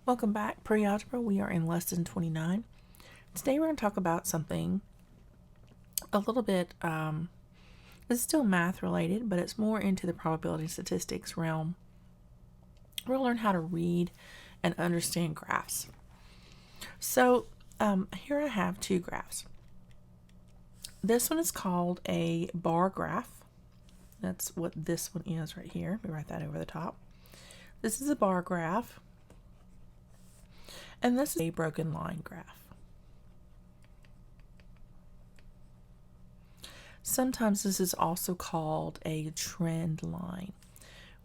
Welcome back, Pre-Algebra. We are in Lesson 29. Today we're going to talk about something a little bit, it's still math related, but it's more into the probability and statistics realm. We'll learn how to read and understand graphs. So here I have two graphs. This one is called a bar graph. That's what this one is right here. Let me write that over the top. This is a bar graph. And this is a broken line graph. Sometimes this is also called a trend line,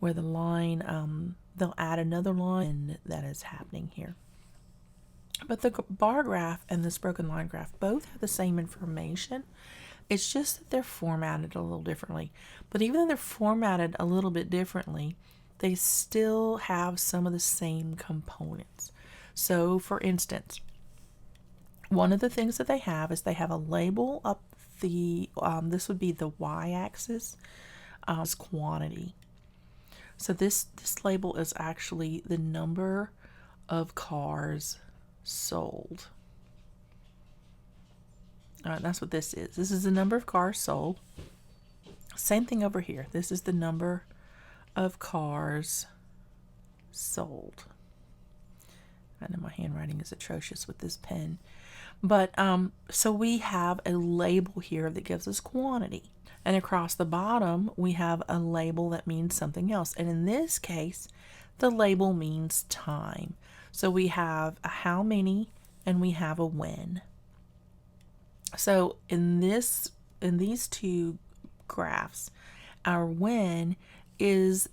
where the line, they'll add another line that is happening here. But the bar graph and this broken line graph both have the same information. It's just that they're formatted a little differently. But even though they're formatted a little bit differently, they still have some of the same components. So, for instance, one of the things that they have is they have a label up the, this would be the y-axis, is quantity. So this label is actually the number of cars sold. All right, that's what this is. This is the number of cars sold. Same thing over here. This is the number of cars sold. I know my handwriting is atrocious with this pen. But so we have a label here that gives us quantity. And across the bottom, we have a label that means something else. And in this case, the label means time. So we have a how many and we have a when. So in these two graphs, our when is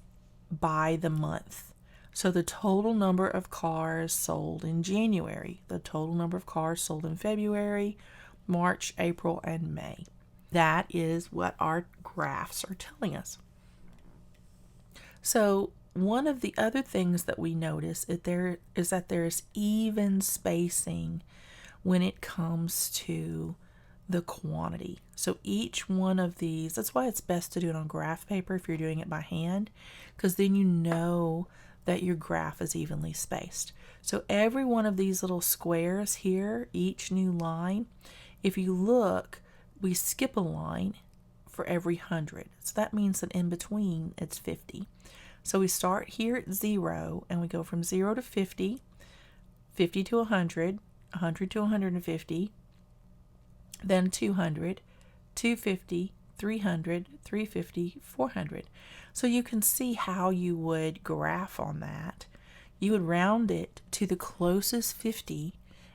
by the month. So the total number of cars sold in January, the total number of cars sold in February, March, April, and May. That is what our graphs are telling us. So one of the other things that we notice is that there's even spacing when it comes to the quantity. So each one of these, that's why it's best to do it on graph paper if you're doing it by hand, because then you know that your graph is evenly spaced. So every one of these little squares here, each new line, if you look, we skip a line for every 100. So that means that in between it's 50. So we start here at 0 and we go from 0 to 50, 50 to 100, 100 to 150, then 200, 250, 300, 350, 400. So you can see how you would graph on that. You would round it to the closest 50,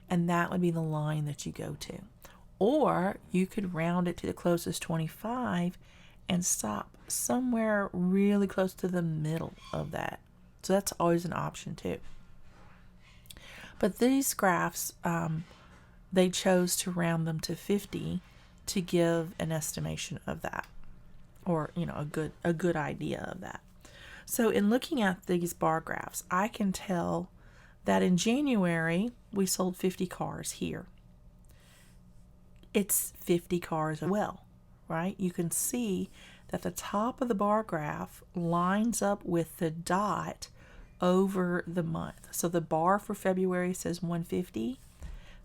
and that would be the line that you go to. Or you could round it to the closest 25 and stop somewhere really close to the middle of that. So that's always an option too. But these graphs, they chose to round them to 50 to give an estimation of that, or a good idea of that. So in looking at these bar graphs, I can tell that in January we sold 50 cars here. It's 50 cars as well, right? You can see that the top of the bar graph lines up with the dot over the month. So the bar for February says 150.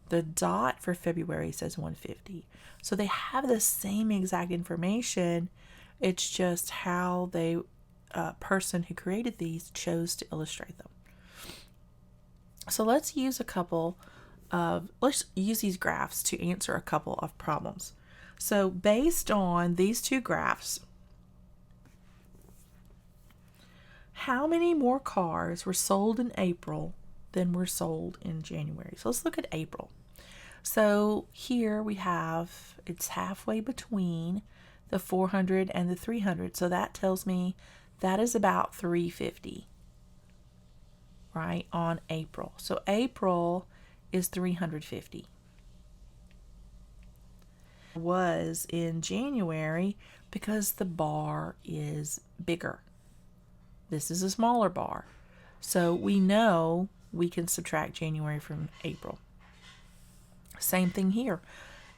The dot for February says 150. So they have the same exact information. It's just how the person who created these chose to illustrate them. So let's use these graphs to answer a couple of problems. So based on these two graphs, how many more cars were sold in April than were sold in January? So let's look at April. So here we have, it's halfway between the 400 and the 300. So that tells me that is about 350, right, on April. So April is 350. Was in January because the bar is bigger. This is a smaller bar. So we know we can subtract January from April. Same thing here.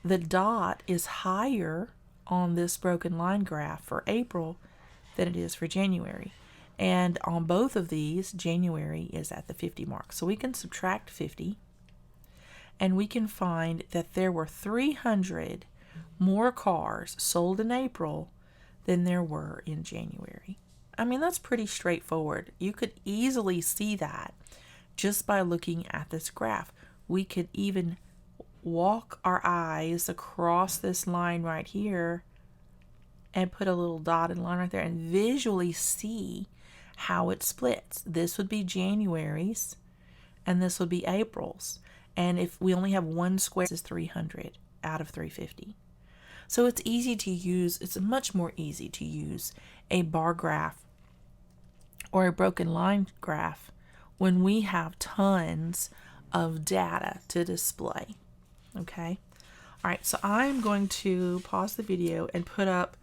The dot is higher on this broken line graph for April than it is for January. And on both of these, January is at the 50 mark. So we can subtract 50, and we can find that there were 300 more cars sold in April than there were in January. I mean, that's pretty straightforward. You could easily see that just by looking at this graph. We could even walk our eyes across this line right here and put a little dotted line right there and visually see how it splits. This would be January's and this would be April's. And if we only have one square, this is 300 out of 350. So it's easy to use, it's much more easy to use a bar graph or a broken line graph when we have tons of data to display. Okay? All right, so I'm going to pause the video and put up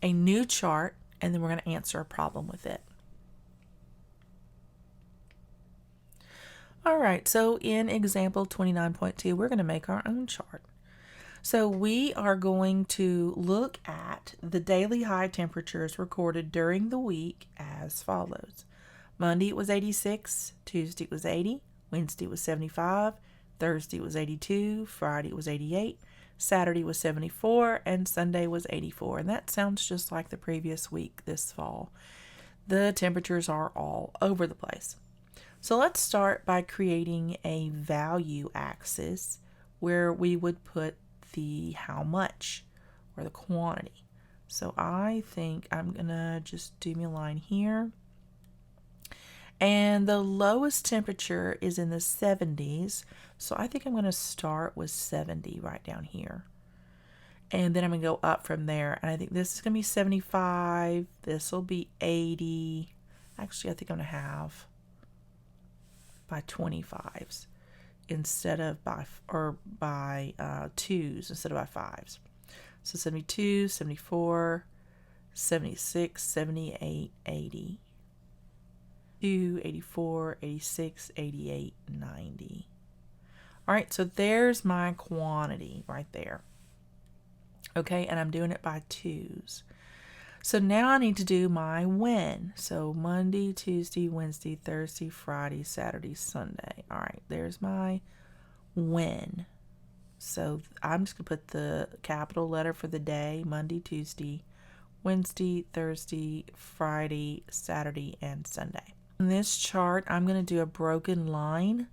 a new chart, and then we're going to answer a problem with it. All right, so in example 29.2, we're going to make our own chart. So we are going to look at the daily high temperatures recorded during the week as follows. Monday it was 86, Tuesday it was 80, Wednesday it was 75, Thursday it was 82, Friday it was 88, Saturday was 74, and Sunday was 84. And that sounds just like the previous week this fall. The temperatures are all over the place. So let's start by creating a value axis where we would put the how much or the quantity. So I think I'm gonna just do me a line here. And the lowest temperature is in the 70s. So I think I'm going to start with 70 right down here. And then I'm going to go up from there. And I think this is going to be 75. This will be 80. Actually, I think I'm going to have by 25s instead of by twos instead of by fives. So 72, 74, 76, 78, 80. 84, 86, 88, 90. All right, so there's my quantity right there. Okay, and I'm doing it by twos. So now I need to do my when. So Monday, Tuesday, Wednesday, Thursday, Friday, Saturday, Sunday. All right, there's my when. So I'm just going to put the capital letter for the day, Monday, Tuesday, Wednesday, Thursday, Friday, Saturday, and Sunday. In this chart, I'm going to do a broken line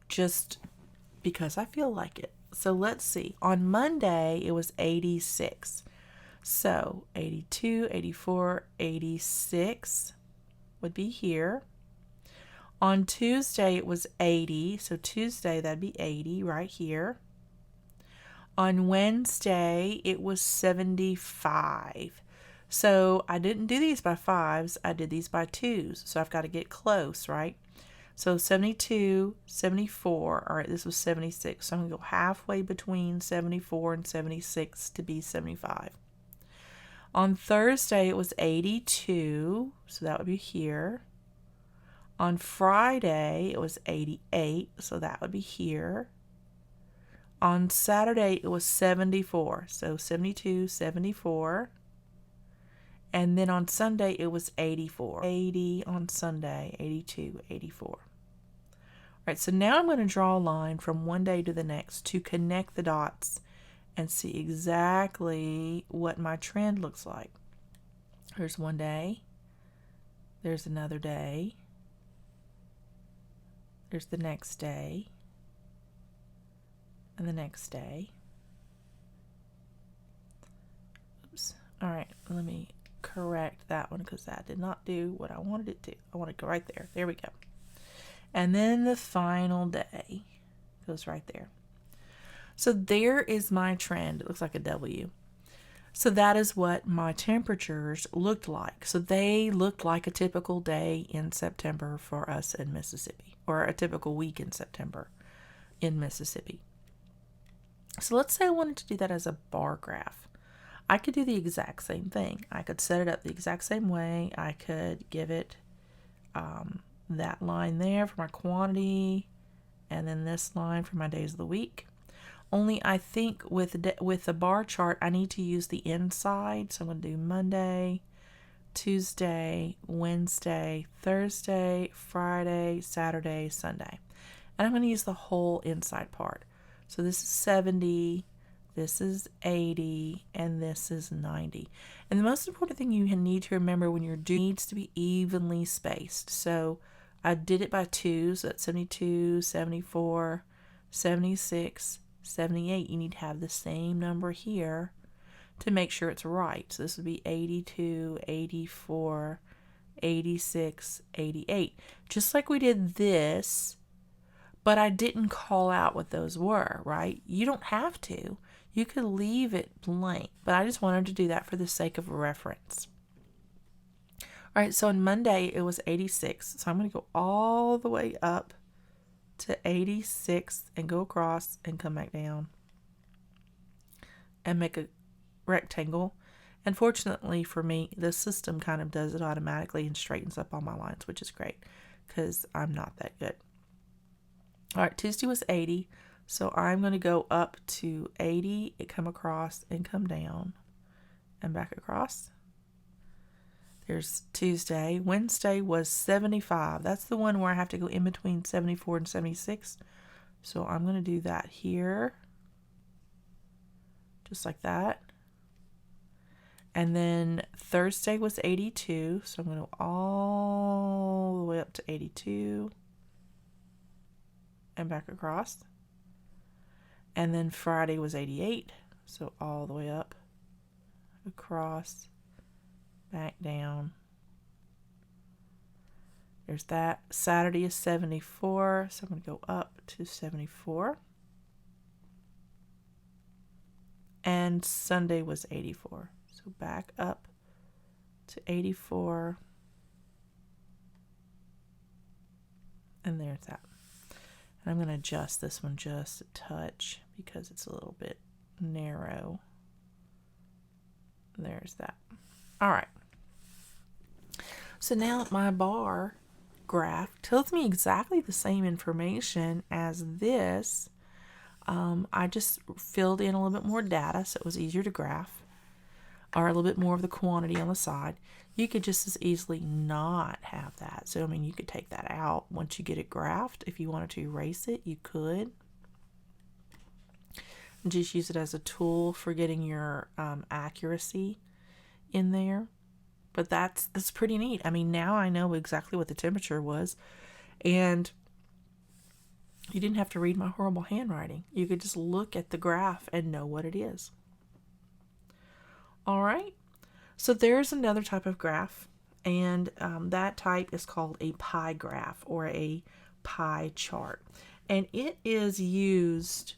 just because I feel like it. So let's see. On Monday, it was 86. So 82, 84, 86 would be here. On Tuesday, it was 80. So Tuesday, that'd be 80 right here. On Wednesday, it was 75. So I didn't do these by fives, I did these by twos. So I've got to get close, right? So 72, 74, all right, this was 76. So I'm going to go halfway between 74 and 76 to be 75. On Thursday, it was 82, so that would be here. On Friday, it was 88, so that would be here. On Saturday, it was 74, so 72, 74. And then on Sunday, it was 84. 80 on Sunday, 82, 84. All right, so now I'm going to draw a line from one day to the next to connect the dots and see exactly what my trend looks like. There's one day. There's another day. There's the next day. And the next day. Oops. All right, let me correct that one because that did not do what I wanted it to. I want to go right there. There we go. And then the final day goes right there. So there is my trend. It looks like a W. So that is what my temperatures looked like. So they looked like a typical day in September for us in Mississippi, or a typical week in September in Mississippi. So let's say I wanted to do that as a bar graph. I could do the exact same thing. I could set it up the exact same way. I could give it that line there for my quantity, and then this line for my days of the week. Only I think with the bar chart, I need to use the inside. So I'm going to do Monday, Tuesday, Wednesday, Thursday, Friday, Saturday, Sunday. And I'm going to use the whole inside part. So this is 70, this is 80, and this is 90. And the most important thing you need to remember when you're doing needs to be evenly spaced. So I did it by twos, so that's 72, 74, 76, 78. You need to have the same number here to make sure it's right. So this would be 82, 84, 86, 88. Just like we did this, but I didn't call out what those were, right? You don't have to. You could leave it blank, but I just wanted to do that for the sake of reference. All right, so on Monday it was 86. So I'm going to go all the way up to 86 and go across and come back down and make a rectangle. And fortunately for me, the system kind of does it automatically and straightens up all my lines, which is great because I'm not that good. All right, Tuesday was 80. So I'm going to go up to 80, come across and come down and back across. There's Tuesday. Wednesday was 75. That's the one where I have to go in between 74 and 76. So I'm going to do that here. Just like that. And then Thursday was 82. So I'm going to go all the way up to 82. And back across. And then Friday was 88. So all the way up. Across. Back down. There's that. Saturday is 74. So I'm going to go up to 74. And Sunday was 84. So back up to 84. And there's that. And I'm going to adjust this one just a touch because it's a little bit narrow. There's that. All right. So now my bar graph tells me exactly the same information as this. I just filled in a little bit more data so it was easier to graph, or a little bit more of the quantity on the side. You could just as easily not have that. So, I mean, you could take that out once you get it graphed. If you wanted to erase it, you could. Just use it as a tool for getting your accuracy in there. But that's pretty neat. I mean, now I know exactly what the temperature was. And you didn't have to read my horrible handwriting. You could just look at the graph and know what it is. All right. So there's another type of graph, and that type is called a pie graph or a pie chart. And it is used,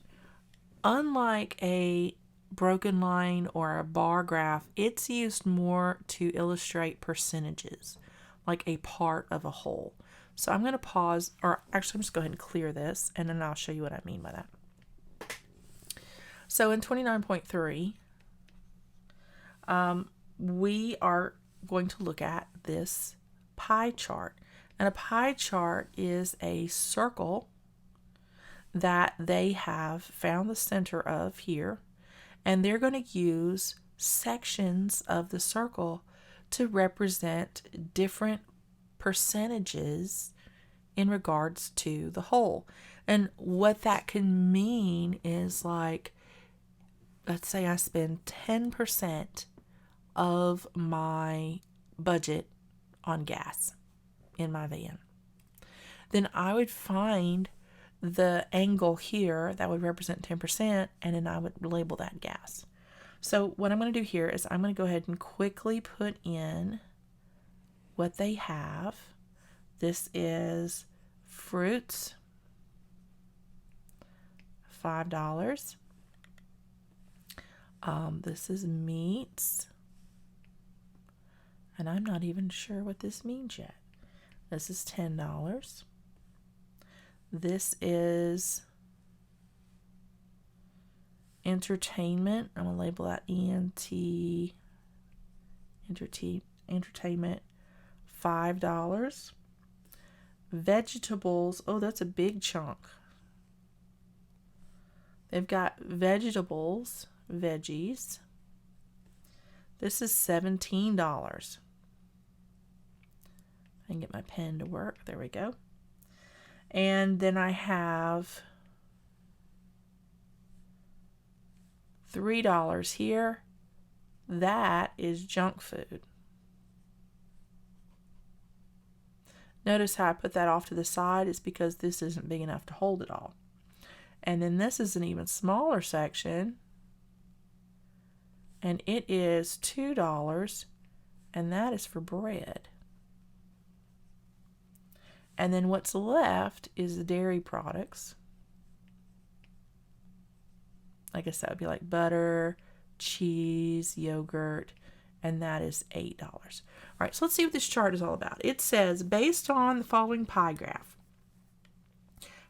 unlike a broken line or a bar graph, it's used more to illustrate percentages, like a part of a whole. So I'm going to pause, or actually I'm just go ahead and clear this, and then I'll show you what I mean by that. So in 29.3, we are going to look at this pie chart. And a pie chart is a circle that they have found the center of here, and they're going to use sections of the circle to represent different percentages in regards to the whole. And what that can mean is, like, let's say I spend 10% of my budget on gas in my van. Then I would find the angle here that would represent 10%, and then I would label that gas. So what I'm going to do here is I'm going to go ahead and quickly put in what they have. This is fruits, $5. This is meats, and I'm not even sure what this means yet. This is $10. This is entertainment. I'm going to label that entertainment, $5. Vegetables, oh, that's a big chunk. They've got vegetables, veggies. This is $17. I can get my pen to work. There we go. And then I have $3 here. That is junk food. Notice how I put that off to the side. It's because this isn't big enough to hold it all. And then this is an even smaller section. And it is $2. And that is for bread. And then what's left is the dairy products. I guess that would be like butter, cheese, yogurt, and that is $8. All right, so let's see what this chart is all about. It says, based on the following pie graph,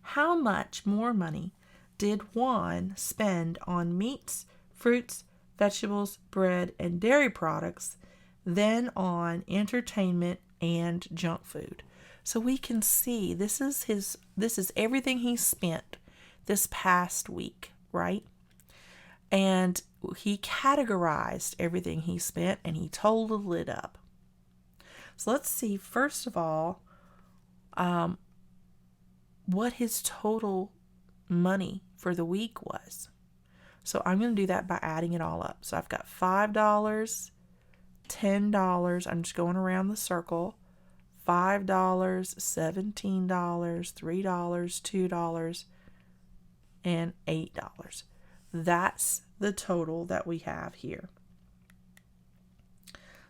how much more money did Juan spend on meats, fruits, vegetables, bread, and dairy products than on entertainment and junk food? So we can see this is everything he spent this past week, right? And he categorized everything he spent and he totaled it up. So let's see, first of all, what his total money for the week was. So I'm going to do that by adding it all up. So I've got $5, $10. I'm just going around the circle. $5, $17, $3, $2, and $8. That's the total that we have here.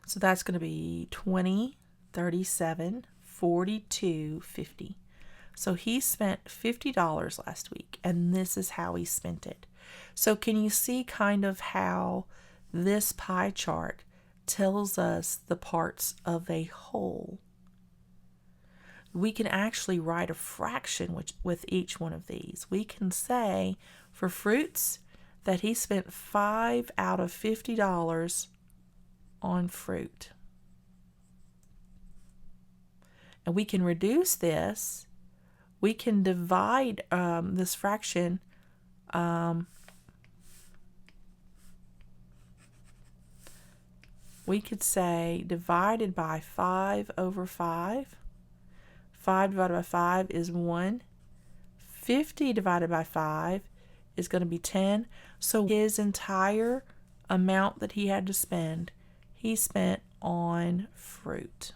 So that's going to be 20, 37, 42, 50. So he spent $50 last week, and this is how he spent it. So can you see kind of how this pie chart tells us the parts of a whole? We can actually write a fraction with each one of these. We can say for fruits that he spent $5 out of $50 on fruit. And we can reduce this. We can divide this fraction we could say divided by 5 over 5. 5 divided by 5 is 1. 50 divided by 5 is going to be 10. So his entire amount that he had to spend, he spent on fruit.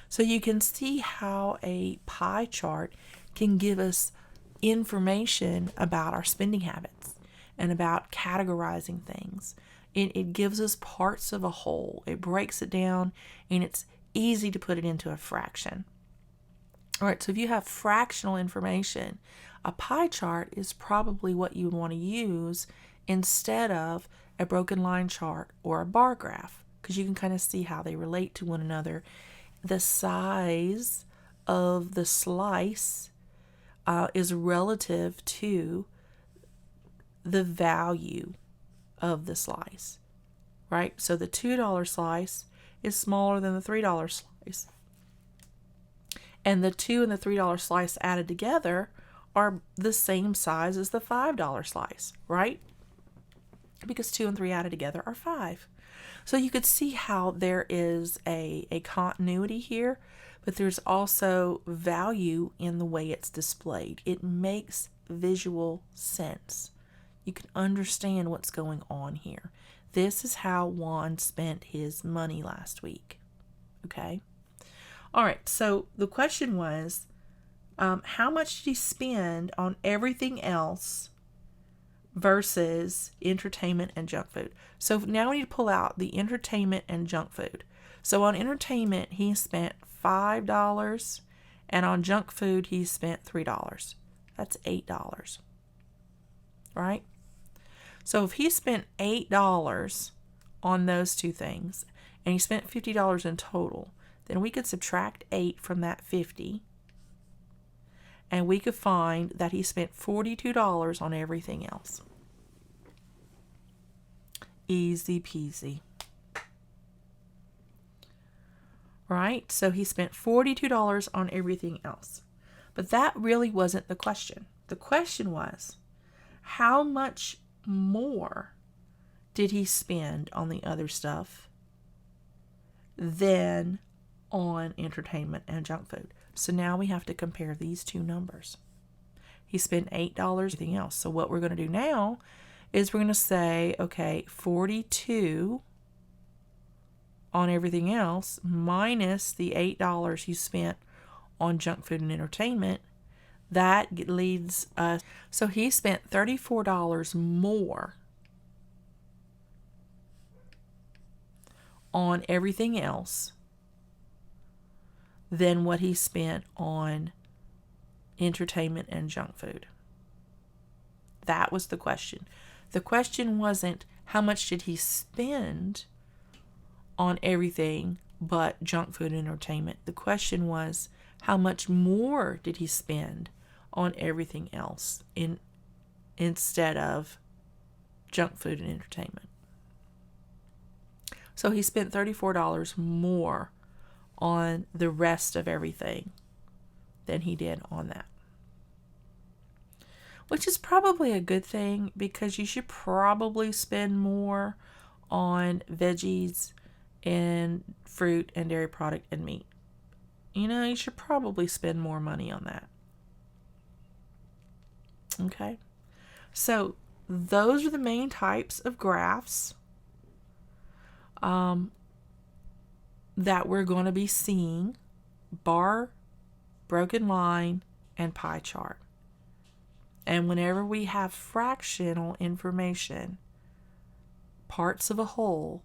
So you can see how a pie chart can give us information about our spending habits and about categorizing things. It gives us parts of a whole. It breaks it down, and it's easy to put it into a fraction. All right, so if you have fractional information, a pie chart is probably what you would want to use instead of a broken line chart or a bar graph, because you can kind of see how they relate to one another. The size of the slice is relative to the value of the slice, right? So the $2 slice is smaller than the $3 slice. And the $2 and the $3 slice added together are the same size as the $5 slice, right? Because 2 and 3 added together are 5. So you could see how there is a continuity here, but there's also value in the way it's displayed. It makes visual sense. You can understand what's going on here. This is how Juan spent his money last week. Okay? All right, so the question was, how much did he spend on everything else versus entertainment and junk food? So now we need to pull out the entertainment and junk food. So on entertainment, he spent $5, and on junk food, he spent $3. That's $8, right? So if he spent $8 on those two things, and he spent $50 in total, then we could subtract 8 from that 50, and we could find that he spent $42 on everything else. Easy peasy. Right? So he spent $42 on everything else. But that really wasn't the question. The question was, how much more did he spend on the other stuff than on entertainment and junk food. So now we have to compare these two numbers. He spent $8 everything else. So what we're going to do now is we're going to say, okay, 42 on everything else minus the $8 he spent on junk food and entertainment. That leads us, so he spent $34 more on everything else than what he spent on entertainment and junk food. That was the question. The question wasn't how much did he spend on everything but junk food and entertainment. The question was how much more did he spend on everything else instead of junk food and entertainment. So he spent $34 more on the rest of everything than he did on that. Which is probably a good thing, because you should probably spend more on veggies and fruit and dairy product and meat. You know, you should probably spend more money on that. Okay? So those are the main types of graphs that we're going to be seeing: bar, broken line, and pie chart. And whenever we have fractional information, parts of a whole,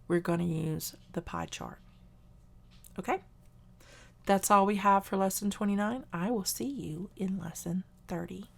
we're going to use the pie chart. Okay? That's all we have for lesson 29. I will see you in lesson 30.